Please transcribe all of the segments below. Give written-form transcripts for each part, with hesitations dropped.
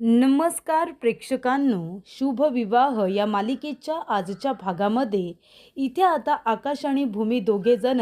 नमस्कार प्रेक्षकांनो, शुभ विवाह या मालिकेच्या आजच्या भागामध्ये इथे आता आकाश आणि भूमी दोघे जण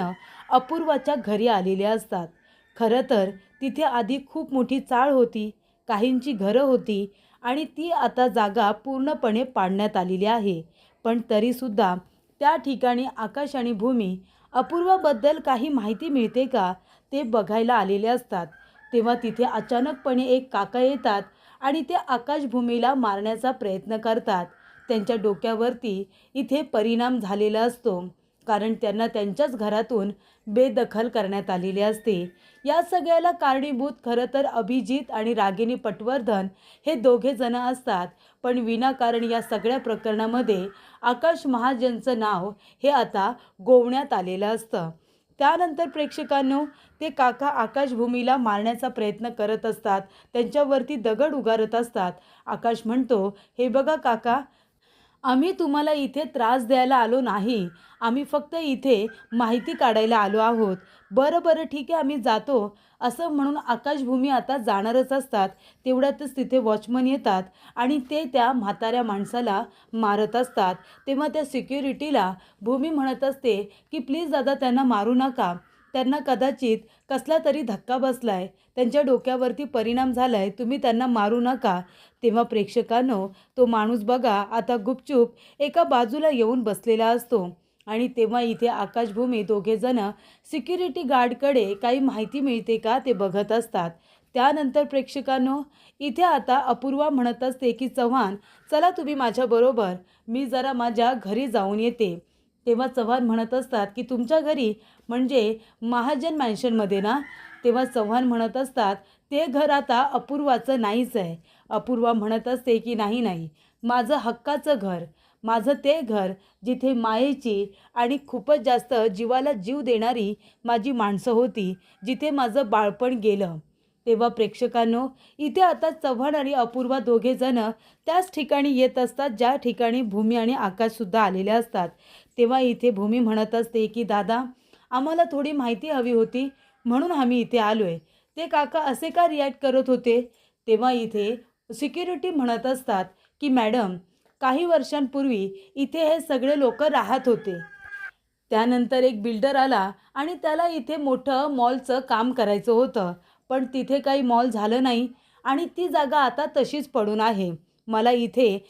अपूर्वाच्या घरी आलेले असतात. खरं तर तिथे आधी खूप मोठी चाळ होती, काहींची घरं होती आणि ती आता जागा पूर्णपणे पाडण्यात आलेली आहे. पण तरीसुद्धा त्या ठिकाणी आकाश आणि भूमी अपूर्वाबद्दल काही माहिती मिळते का ते बघायला आलेले असतात. तेव्हा तिथे अचानकपणे एक काका येतात आणि ते आकाशभूमीला मारण्याचा प्रयत्न करतात. त्यांच्या डोक्यावरती इथे परिणाम झालेला असतो, कारण त्यांना त्यांच्याच घरातून बेदखल करण्यात आलेली असते. या सगळ्याला कारणीभूत खरं तर अभिजित आणि रागिनी पटवर्धन हे दोघे जण असतात. पण विनाकारण या सगळ्या प्रकरणामध्ये आकाश महाजनचं नाव हे आता गोवण्यात आलेलं असतं. त्यानंतर प्रेक्षकांनो, ते काका आकाशभूमीला मारण्याचा प्रयत्न करत असतात. त्यांच्यावरती दगड उगारत असतात. आकाश म्हणतो, "हे बघा काका, आम्ही तुम्हाला इथे त्रास द्यायला आलो नाही. आम्ही फक्त इथे माहिती काढायला आलो आहोत." "बरं बरं ठीक आहे, आम्ही जातो." असं म्हणून आकाशभूमी आता जाणारच असतात. तेवढ्यातच तिथे वॉचमन येतात आणि ते त्या म्हाताऱ्या माणसाला मारत असतात. तेव्हा त्या सिक्युरिटीला भूमी म्हणत असते की प्लीज दादा, त्यांना मारू नका. त्यांना कदाचित कसला तरी धक्का बसलाय, त्यांच्या डोक्यावरती परिणाम झालाय, तुम्ही त्यांना मारू नका. तेव्हा प्रेक्षकांनो, तो माणूस बघा आता गुपचूप एका बाजूला येऊन बसलेला असतो. आणि तेव्हा इथे आकाशभूमी दोघेजण सिक्युरिटी गार्डकडे काही माहिती मिळते का ते बघत असतात. त्यानंतर प्रेक्षकांनो, इथे आता अपूर्वा म्हणत असते की चव्हाण, चला तुम्ही माझ्याबरोबर, मी जरा माझ्या घरी जाऊन येते. तेव्हा चव्हाण म्हणत असतात की तुमच्या घरी, म्हणजे महाजन मॅन्शनमध्ये ना? तेव्हा चव्हाण म्हणत असतात, ते घर आता अपूर्वाचं नाहीच आहे. अपूर्वा म्हणत असते की नाही नाही, माझं हक्काचं घर, माझं ते घर जिथे मायेची आणि खूपच जास्त जीवाला जीव देणारी माझी माणसं होती, जिथे माझं बाळपण गेलं. तेव्हा प्रेक्षकांनो, इथे आता चव्हाण आणि अपूर्वा दोघे जण त्याच ठिकाणी येत असतात ज्या ठिकाणी भूमी आणि आकाशसुद्धा आलेले असतात. तेव्हा इथे भूमी म्हणत असते की दादा, आम्हाला थोडी माहिती हवी होती, म्हणून आम्ही इथे आलो आहे. ते काका असे का रिॲक्ट करत होते? तेव्हा इथे सिक्युरिटी म्हणत असतात की मॅडम, काही वर्षांपूर्वी इथे हे सगळे लोक राहत होते. त्यानंतर एक बिल्डर आला आणि त्याला इथे मोठं मॉलचं काम करायचं होतं. पण तिथे काही मॉल झालं नाही आणि ती जागा आता तशीच पडून आहे. मला इथे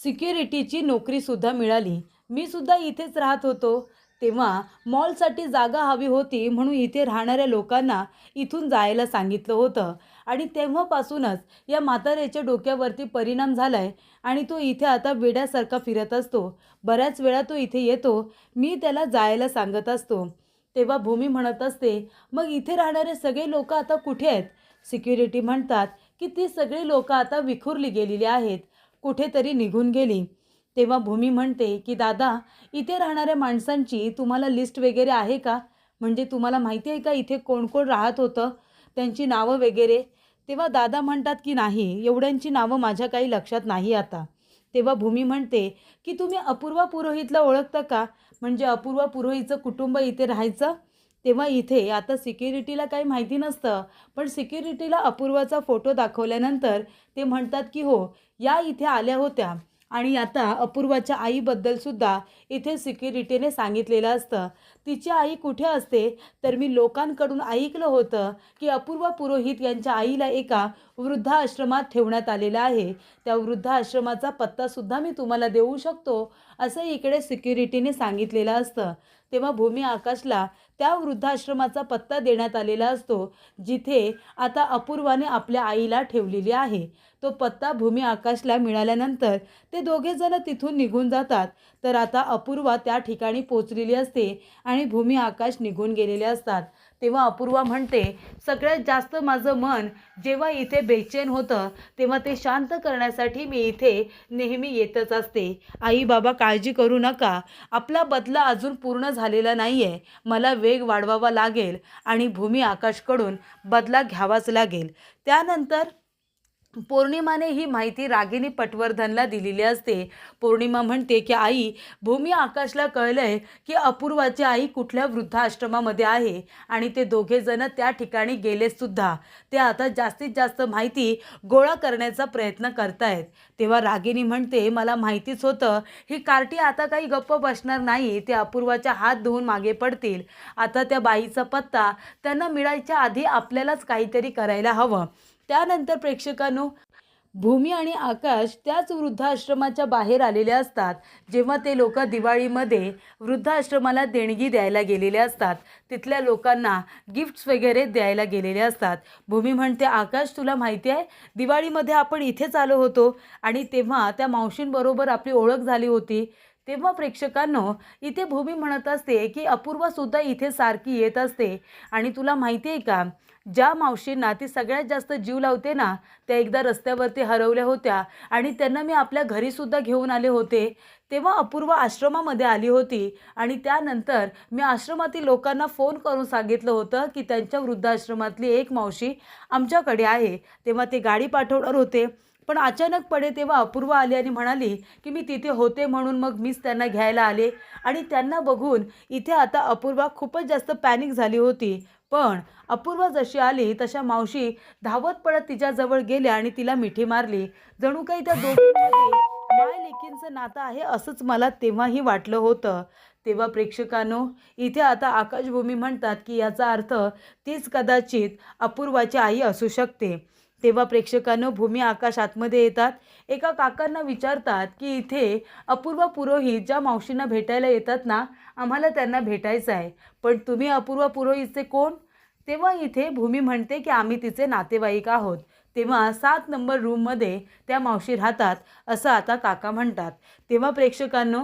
सिक्युरिटीची नोकरीसुद्धा मिळाली. मी सुद्धा इथेच राहत होतो. तेव्हा मॉलसाठी जागा हवी होती म्हणून इथे राहणाऱ्या लोकांना इथून जायला सांगितलं होतं आणि तेव्हापासूनच या म्हाताऱ्याच्या डोक्यावरती परिणाम झालाय आणि तो इथे आता वेड्यासारखा फिरत असतो. बऱ्याच वेळा तो इथे येतो. मी त्याला जायला सांगत असतो. तेव्हा भूमी म्हणत असते, "मग इथे राहणारे सगळे लोकं आता कुठे आहेत?" सिक्युरिटी म्हणतात की ती सगळी लोकं आता विखुरली गेलेली आहेत, कुठेतरी निघून गेली. तेव्हा भूमी म्हणते की दादा, इथे राहणाऱ्या माणसांची तुम्हाला लिस्ट वगैरे आहे का? म्हणजे तुम्हाला माहिती आहे का इथे कोण कोण राहत होतं, त्यांची नावं वगैरे? तेव्हा दादा म्हणतात की नाही, एवढ्यांची नावं माझ्या काही लक्षात नाही आता. तेव्हा भूमी म्हणते की तुम्ही अपूर्वा पुरोहितला ओळखता का? म्हणजे अपूर्वा पुरोहितचं कुटुंब इथे राहायचं? तेव्हा इथे आता सिक्युरिटीला काही माहिती नसतं, पण सिक्युरिटीला अपूर्वाचा फोटो दाखवल्यानंतर ते म्हणतात की हो, या इथे आल्या होत्या. आणि आता अपूर्वाच्या आईबद्दलसुद्धा इथे सिक्युरिटीने सांगितलेलं असतं. तिची आई कुठे असते? तर मी लोकांकडून ऐकलं होतं की अपूर्वा पुरोहित यांच्या आईला एका वृद्धाश्रमात ठेवण्यात आलेलं आहे. त्या वृद्धाश्रमाचा पत्तासुद्धा मी तुम्हाला देऊ शकतो, असं इकडे सिक्युरिटीने सांगितलेलं असतं. तेव्हा भूमी आकाशला त्या वृद्धाश्रमाचा पत्ता देण्यात आलेला असतो, जिथे आता अपूर्वाने आपल्या आईला ठेवलेली आहे. तो पत्ता भूमी आकाशला मिळाल्यानंतर ते दोघेजण तिथून निघून जातात. तर आता अपूर्वा त्या ठिकाणी पोचलेली असते आणि भूमी आकाश निघून गेलेले असतात. तेव्हा अपूर्वा म्हणते, सगळ्यात जास्त माझं मन जेव्हा इथे बेचैन होतं, तेव्हा ते शांत करण्यासाठी मी इथे नेहमी येतच असते. आई बाबा, काळजी करू नका, आपला बदला अजून पूर्ण झालेला नाही आहे. मला वेग वाढवावा लागेल आणि भूमी आकाशकडून बदला घ्यावाच लागेल. त्यानंतर पौर्णिमाने ही माहिती रागिनी पटवर्धनला दिलेली असते. पौर्णिमा म्हणते की आई, भूमी आकाशला कळलंय की अपूर्वाची आई कुठल्या वृद्धाश्रमामध्ये आहे आणि ते दोघे जण त्या ठिकाणी गेले सुद्धा. ते आता जास्तीत जास्त माहिती गोळा करण्याचा प्रयत्न करतायत. तेव्हा रागिनी म्हणते, मला माहितीच होतं ही कार्टी आता काही गप्प बसणार नाही. ते अपूर्वाच्या हात धुवून मागे पडतील. आता त्या बाईचा पत्ता त्यांना मिळायच्या आधी आपल्यालाच काहीतरी करायला हवं. त्यानंतर प्रेक्षकांनो, भूमी आणि आकाश त्याच वृद्धाश्रमाच्या बाहेर आलेले असतात जेव्हा ते लोक दिवाळीमध्ये वृद्धाश्रमाला देणगी द्यायला गेलेले असतात. तिथल्या लोकांना गिफ्ट्स वगैरे द्यायला गेलेले असतात. भूमी म्हणते, आकाश तुला माहिती आहे दिवाळीमध्ये आपण इथेच आलो होतो आणि तेव्हा त्या मावशींबरोबर आपली ओळख झाली होती. तेव्हा प्रेक्षकांनो, इथे भूमी म्हणत असते की अपूर्वासुद्धा इथे सारखी येत असते आणि तुला माहिती आहे का, ज्या मावशींना ती सगळ्यात जास्त जीव लावते ना, त्या एकदा रस्त्यावरती हरवल्या होत्या आणि त्यांना मी आपल्या घरीसुद्धा घेऊन आले होते. तेव्हा अपूर्वा आश्रमामध्ये आली होती आणि त्यानंतर मी आश्रमातील लोकांना फोन करून सांगितलं होतं की त्यांच्या वृद्धाश्रमातली एक मावशी आमच्याकडे आहे. तेव्हा ते गाडी पाठवणार होते, पण अचानकपणे तेव्हा अपूर्वा आली आणि म्हणाली की मी तिथे होते म्हणून मग मीच त्यांना घ्यायला आले. आणि त्यांना बघून इथे आता अपूर्वा खूपच जास्त पॅनिक झाली होती. पण अपूर्वा जशी आली तशा मावशी धावत पडत तिच्याजवळ गेल्या आणि तिला मिठी मारली. जणू काही त्या दोघींमध्ये माय लेकींचं नातं आहे असंच मला तेव्हाही वाटलं होतं. तेव्हा प्रेक्षकांनो, इथे आता आकाशभूमी म्हणतात की याचा अर्थ तीच कदाचित अपूर्वाची आई असू शकते. तेव्हा प्रेक्षकांनो, भूमी आकाश आतमध्ये येतात. एका काकांना विचारतात की इथे अपूर्वा पुरोहित ज्या मावशींना भेटायला येतात ना, आम्हाला त्यांना भेटायचं आहे, पण तुम्ही अपूर्वा पुरोहितचे कोण? तेव्हा इथे भूमी म्हणते की आम्ही तिचे नातेवाईक आहोत. तेव्हा 7 नंबर रूममध्ये त्या मावशी राहतात असं आता काका म्हणतात. तेव्हा प्रेक्षकांनो,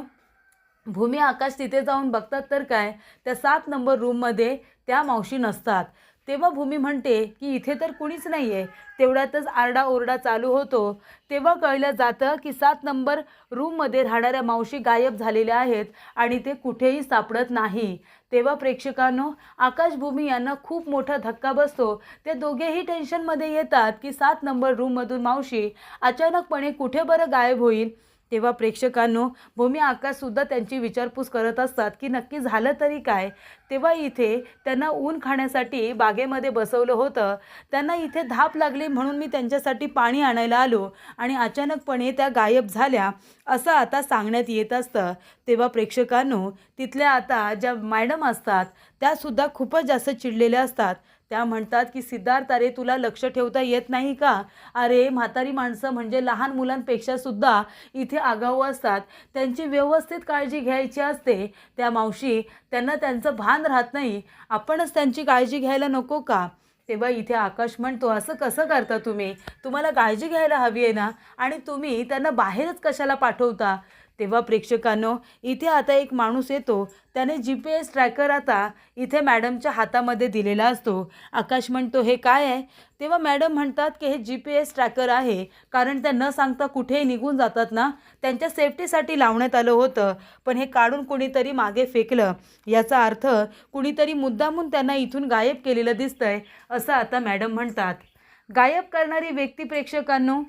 भूमी आकाश तिथे जाऊन बघतात तर काय, त्या 7 नंबर रूममध्ये त्या मावशी नसतात. तेव्हा भूमी म्हणते की इथे तर कुणीच नाही आहे. तेवढ्यातच आरडाओरडा चालू होतो. तेव्हा कळलं जातं की 7 नंबर रूममध्ये राहणाऱ्या मावशी गायब झालेल्या आहेत आणि ते कुठेही सापडत नाही. तेव्हा प्रेक्षकांनो, आकाशभूमी यांना खूप मोठा धक्का बसतो. ते दोघेही टेन्शनमध्ये येतात की 7 नंबर रूममधून मावशी अचानकपणे कुठे बरं गायब होईल. तेव्हा प्रेक्षकांनो, भूमी आकाशसुद्धा त्यांची विचारपूस करत असतात की नक्की झालं तरी काय. तेव्हा इथे त्यांना ऊन खाण्यासाठी बागेमध्ये बसवलं होतं. त्यांना इथे धाप लागली म्हणून मी त्यांच्यासाठी पाणी आणायला आलो आणि अचानकपणे त्या गायब झाल्या असं आता सांगण्यात येत असतं. तेव्हा प्रेक्षकांनो, तिथल्या आता ज्या मॅडम असतात त्यासुद्धा खूपच जास्त चिडलेल्या असतात. त्या म्हणतात की सिद्धार्थ, अरे तुला लक्ष ठेवता येत नाही का? अरे म्हातारी माणसं म्हणजे लहान मुलांपेक्षा सुद्धा इथे आगाऊ असतात. त्यांची व्यवस्थित काळजी घ्यायची असते. त्या मावशी, त्यांना त्यांचं भान राहत नाही. आपणच त्यांची काळजी घ्यायला नको का? तेव्हा इथे आकाश म्हणतो, असं कसं करता तुम्ही? तुम्हाला काळजी घ्यायला हवी आहे ना, आणि तुम्ही त्यांना बाहेरच कशाला पाठवता? तेव्हा प्रेक्षकांनो, इथे आता एक माणूस येतो. त्याने GPS ट्रॅकर आता इथे मॅडमच्या हातामध्ये दिलेला असतो. आकाश म्हणतो, हे काय आहे? तेव्हा मॅडम म्हणतात की हे GPS ट्रॅकर आहे, कारण त्या न सांगता कुठेही निघून जातात ना, त्यांच्या सेफ्टीसाठी लावण्यात आलं होतं, पण हे काढून कुणीतरी मागे फेकलं. याचा अर्थ कुणीतरी मुद्दामून त्यांना इथून गायब केलेलं दिसतंय असं आता मॅडम म्हणतात. गायब करणारी व्यक्ती प्रेक्षकांनो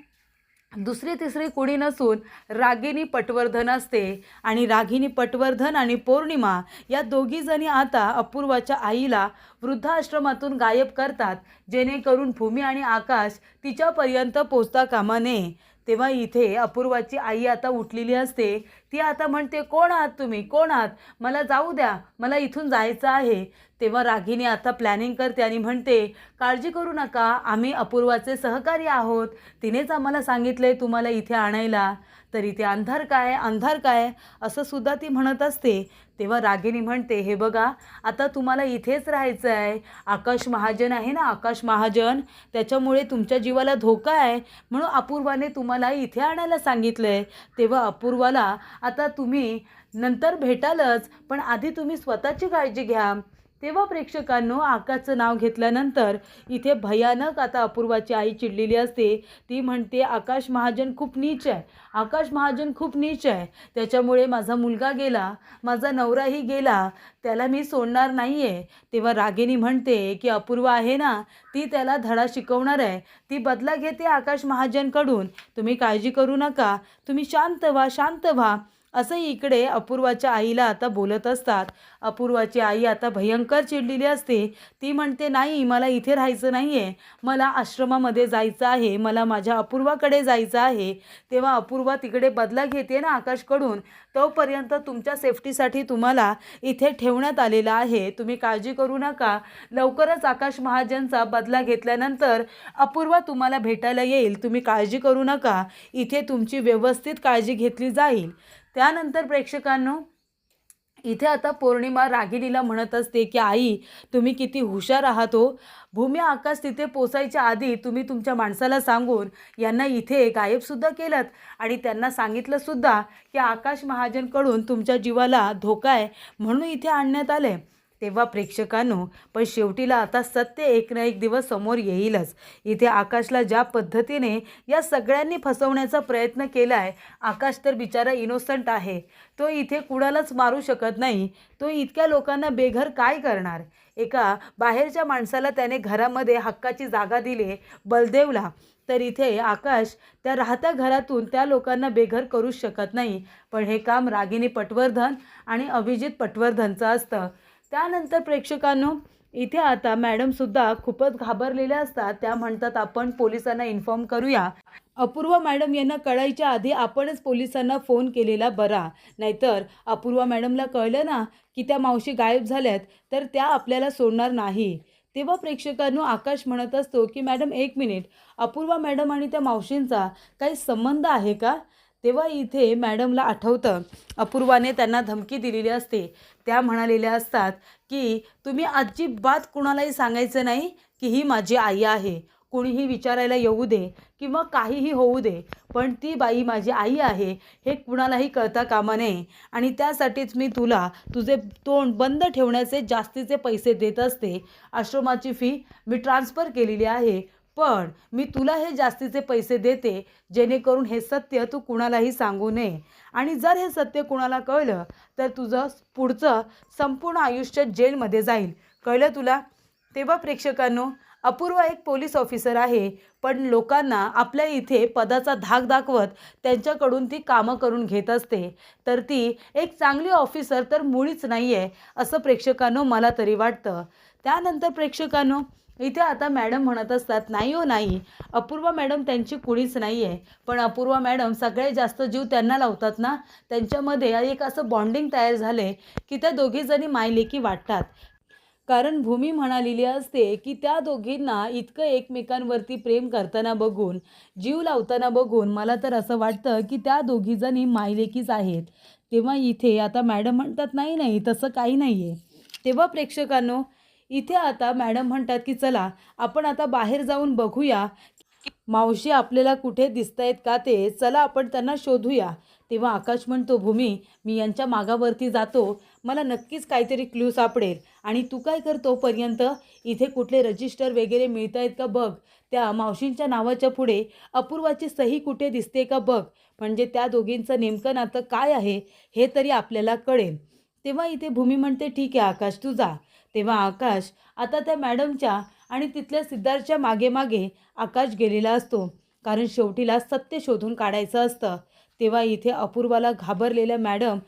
दुसरी तिसरी कुणी नसून रागिनी पटवर्धन असते. आणि रागिनी पटवर्धन आणि पौर्णिमा या दोघीजणी आता अपूर्वाच्या आईला वृद्धाश्रमातून गायब करतात, जेणेकरून भूमी आणि आकाश तिच्यापर्यंत पोचता कामा नये. तेव्हा इथे अपूर्वाची आई आता उठलेली असते. ती आता म्हणते, कोण आहात तुम्ही? कोण आहात? मला जाऊ द्या, मला इथून जायचं आहे. तेव्हा रागिनी आता प्लॅनिंग करते आणि म्हणते, काळजी करू नका, आम्ही अपूर्वाचे सहकारी आहोत. तिनेच आम्हाला सांगितले तुम्हाला इथे आणायला. तर इथे अंधार काय, अंधार काय असं सुद्धा ती म्हणत असते. तेव्हा रागिनी म्हणते, हे बघा, आता तुम्हाला इथेच राहायचं आहे. आकाश महाजन आहे ना, आकाश महाजन, त्याच्यामुळे तुमच्या जीवाला धोका आहे, म्हणून अपूर्वाने तुम्हाला इथे आणायला सांगितलं आहे. तेव्हा अपूर्वाला आता तुम्ही नंतर भेटालच, पण आधी तुम्ही स्वतःची काळजी घ्या. तेव्हा प्रेक्षकांनो, आकाशचं नाव घेतल्यानंतर इथे भयानक आता अपूर्वाची आई चिडलेली असते. ती म्हणते, आकाश महाजन खूप नीच आहे, आकाश महाजन खूप नीच आहे. त्याच्यामुळे माझा मुलगा गेला, माझा नवराही गेला, त्याला मी सोडणार नाही आहे. तेव्हा रागिनी म्हणते की अपूर्वा आहे ना, ती त्याला धडा शिकवणार आहे, ती बदला घेते आकाश महाजनकडून. तुम्ही काळजी करू नका, तुम्ही शांत व्हा, शांत व्हा. असं इकडे अपूर्वाच्या आईला आता बोलत असतात. अपूर्वाची आई आता भयंकर चिडलेली असते. ती म्हणते, नाही, मला इथे राहायचं नाही आहे, मला आश्रमामध्ये जायचं आहे, मला माझ्या अपूर्वाकडे जायचं आहे. तेव्हा अपूर्वा तिकडे बदला घेते ना आकाशकडून. तोपर्यंत तुमच्या सेफ्टीसाठी तुम्हाला इथे ठेवण्यात आलेलं आहे, तुम्ही काळजी करू नका. लवकरच आकाश महाजनचा बदला घेतल्यानंतर अपूर्वा तुम्हाला भेटायला येईल, तुम्ही काळजी करू नका. इथे तुमची व्यवस्थित काळजी घेतली जाईल. त्यानंतर प्रेक्षकांनो, इथे आता पौर्णिमा रागिणीला म्हणत असते की आई, तुम्ही किती हुशार आहात हो. भूमी आकाश तिथे पोचायच्या आधी तुम्ही तुमच्या माणसाला सांगून यांना इथे गायबसुद्धा केलं आणि त्यांना सांगितलंसुद्धा की आकाश महाजनकडून तुमच्या जीवाला धोका आहे म्हणून इथे आणण्यात आले. तेव्हा प्रेक्षकांनो, पण शेवटीला आता सत्य एक ना एक दिवस समोर येईलच. इथे आकाशला ज्या पद्धतीने या सगळ्यांनी फसवण्याचा प्रयत्न केला आहे, आकाश तर बिचारा इनोसंट आहे, तो इथे कुणालाच मारू शकत नाही. तो इतक्या लोकांना बेघर काय करणार. एका बाहेरच्या माणसाला त्याने घरामध्ये हक्काची जागा दिली बलदेवला, तर इथे आकाश त्या राहत्या घरातून त्या लोकांना बेघर करूच शकत नाही. पण हे काम रागिनी पटवर्धन आणि अभिजित पटवर्धनचं असतं. त्यानंतर प्रेक्षकांनो, इथे आता मॅडमसुद्धा खूपच घाबरलेल्या असतात. त्या म्हणतात, आपण पोलिसांना इन्फॉर्म करूया. अपूर्वा मॅडम यांना कळायच्या आधी आपणच पोलिसांना फोन केलेला बरा, नाहीतर अपूर्वा मॅडमला कळलं ना की त्या मावशी गायब झाल्यात तर त्या आपल्याला सोडणार नाही. तेव्हा प्रेक्षकांनो, आकाश म्हणत असतो की मॅडम एक मिनिट, अपूर्वा मॅडम आणि त्या मावशींचा काही संबंध आहे का. तेव्हा इथे मॅडमला आठवतं अपूर्वाने त्यांना धमकी दिलेली असते. त्या म्हणालेल्या असतात की तुम्ही अजिबात कुणालाही सांगायचं नाही की ही माझी आई आहे. कोणीही विचारायला येऊ दे किंवा काहीही होऊ दे, पण ती बाई माझी आई आहे हे कुणालाही कळता कामा नये. आणि त्यासाठीच मी तुला तुझे तोंड बंद ठेवण्याचे जास्तीचे पैसे देत असते. आश्रमाची फी मी ट्रान्सफर केलेली आहे, पण मी तुला हे जास्तीचे पैसे देते जेणेकरून हे सत्य तू कुणालाही सांगू नये. आणि जर हे सत्य कुणाला कळलं तर तुझं पुढचं संपूर्ण आयुष्य जेलमध्ये जाईल. कळलं तुला. तेव्हा प्रेक्षकांनो, अपूर्वा एक पोलीस ऑफिसर आहे, पण लोकांना आपल्या इथे पदाचा धाक दाखवत त्यांच्याकडून ती कामं करून घेत असते. तर ती एक चांगली ऑफिसर तर मुळीच नाही आहे असं प्रेक्षकांनो मला तरी वाटतं. त्यानंतर प्रेक्षकांनो, इथे आता मॅडम म्हणत असतात, नाही हो नाही, अपूर्वा मॅडम त्यांची कुणीच नाही आहे. पण अपूर्वा मॅडम सगळ्यात जास्त जीव त्यांना लावतात ना, त्यांच्यामध्ये एक असं बॉन्डिंग तयार झाले की त्या दोघीजणी मायलेकी वाटतात. कारण भूमी म्हणालेली असते की त्या दोघींना इतकं एकमेकांवरती प्रेम करताना बघून, जीव लावताना बघून मला तर असं वाटतं की त्या दोघीजणी मायलेकीच आहेत. तेव्हा इथे आता मॅडम म्हणतात, नाही नाही, तसं काही नाही आहे. तेव्हा प्रेक्षकांनो, इथे आता मॅडम म्हणतात की चला आपण आता बाहेर जाऊन बघूया मावशी आपल्याला कुठे दिसतायत का ते, चला आपण त्यांना शोधूया. तेव्हा आकाश म्हणतो, भूमी, मी यांच्या मागावरती जातो, मला नक्कीच काहीतरी क्लू सापडेल. आणि तू काय कर, तोपर्यंत इथे कुठले रजिस्टर वगैरे मिळत आहेत का बघ, त्या मावशींच्या नावाच्या पुढे अपूर्वाची सही कुठे दिसते का बघ, म्हणजे त्या दोघींचं नेमकं नातं काय आहे हे तरी आपल्याला कळेल. तेव्हा इथे भूमी म्हणते, ठीक आहे आकाश, तू जा. तेव्हा आकाश आता त्या मॅडमच्या आणि तिथल्या सिद्धार्थच्या मागे मागे आकाश गेलेला असतो, कारण शेवटीला सत्य शोधून काढायचं असतं. तेव्हा इथे अपूर्वाला घाबरलेल्या मॅडम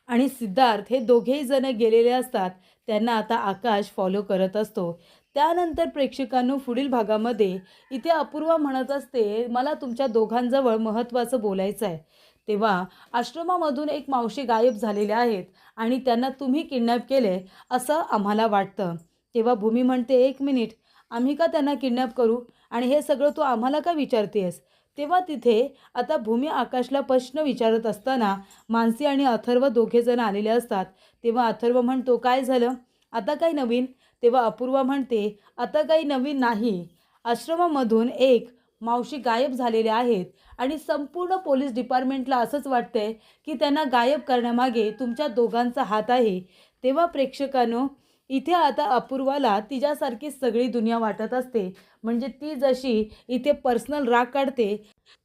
आणि सिद्धार्थ हे दोघेही जण गेलेले असतात. त्यांना आता आकाश फॉलो करत असतो. त्यानंतर प्रेक्षकांनो, पुढील भागामध्ये इथे अपूर्वा म्हणत असते, मला तुमच्या दोघांजवळ महत्त्वाचं बोलायचं आहे. तेव्हा आश्रमामधून एक मावशी गायब झालेल्या आहेत आणि त्यांना तुम्ही किडनॅप केले असं आम्हाला वाटतं. तेव्हा भूमी म्हणते, एक मिनिट, आम्ही का त्यांना किडनॅप करू आणि हे सगळं तू आम्हाला का विचारतेस. तेव्हा तिथे आता भूमी आकाशला प्रश्न विचारत असताना मानसी आणि अथर्व दोघेजण आलेले असतात. तेव्हा अथर्व म्हणतो, काय झालं, आता काही नवीन. तेव्हा अपूर्वा म्हणते, आता काही नवीन नाही, आश्रमामधून एक मावशी गायब झालेल्या आहेत आणि संपूर्ण पोलीस डिपार्टमेंटला असंच वाटतंय की त्यांना गायब करण्यामागे तुमच्या दोघांचा हात आहे. तेव्हा प्रेक्षकांनो, इथे आता अपूर्वाला तिच्यासारखीच सगळी दुनिया वाटत असते. म्हणजे ती जशी इथे पर्सनल राग काढते,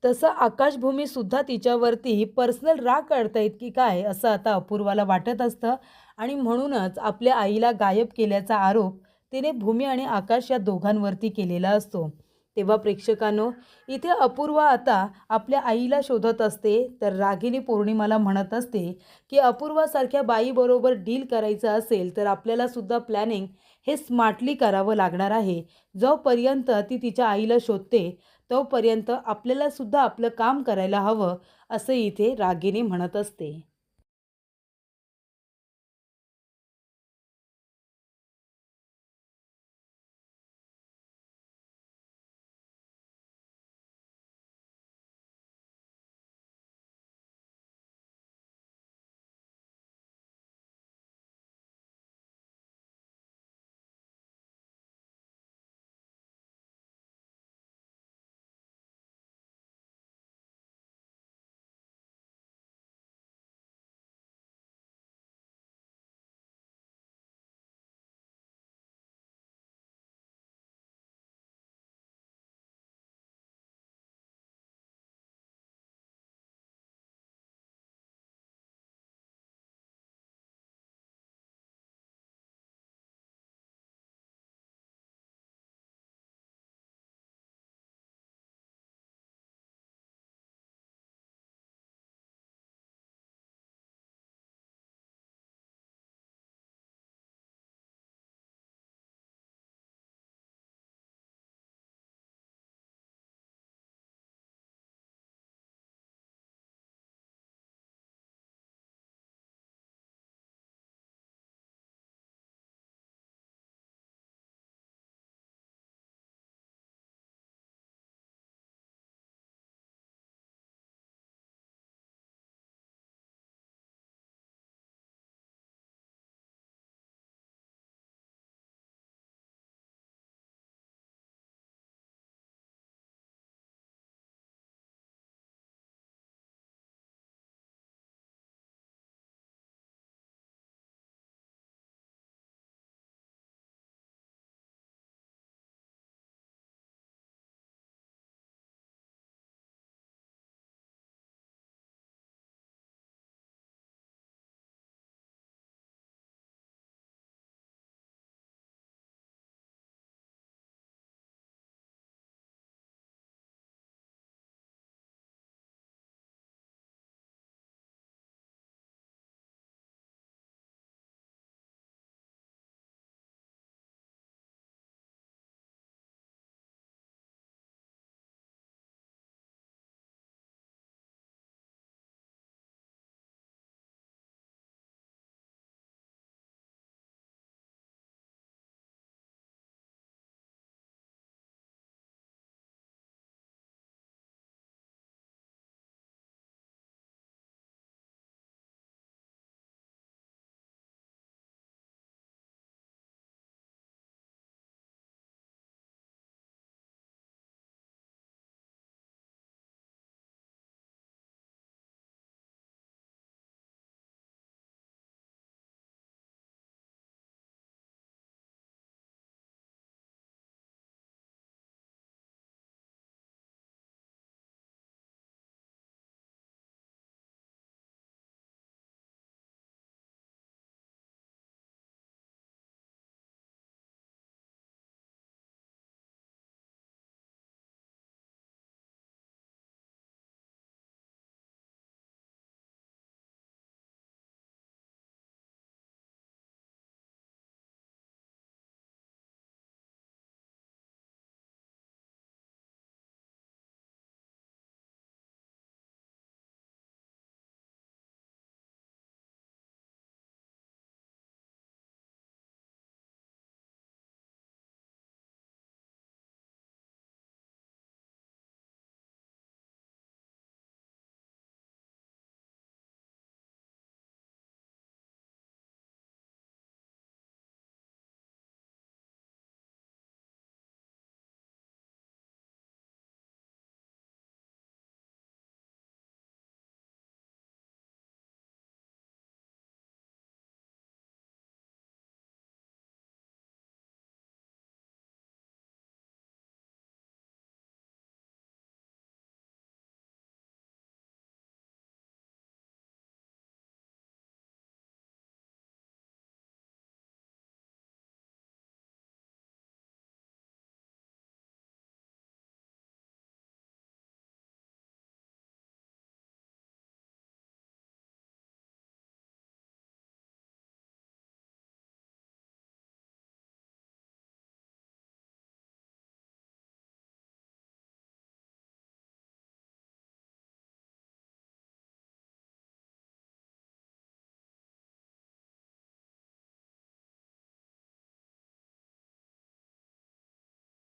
तसं आकाशभूमीसुद्धा तिच्यावरती पर्सनल राग काढतायत की काय असं आता अपूर्वाला वाटत असतं. आणि म्हणूनच आपल्या आईला गायब केल्याचा आरोप तिने भूमी आणि आकाश या दोघांवरती केलेला असतो. तेव्हा प्रेक्षकांनो, इथे अपूर्वा आता आपल्या आईला शोधत असते, तर रागिनी पौर्णिमाला म्हणत असते की अपूर्वासारख्या बाईबरोबर डील करायचं असेल तर आपल्याला सुद्धा प्लॅनिंग हे स्मार्टली करावं लागणार आहे. जोपर्यंत ती तिच्या आईला शोधते तोपर्यंत आपल्याला सुद्धा आपलं काम करायला हवं, असं इथे रागिनी म्हणत असते.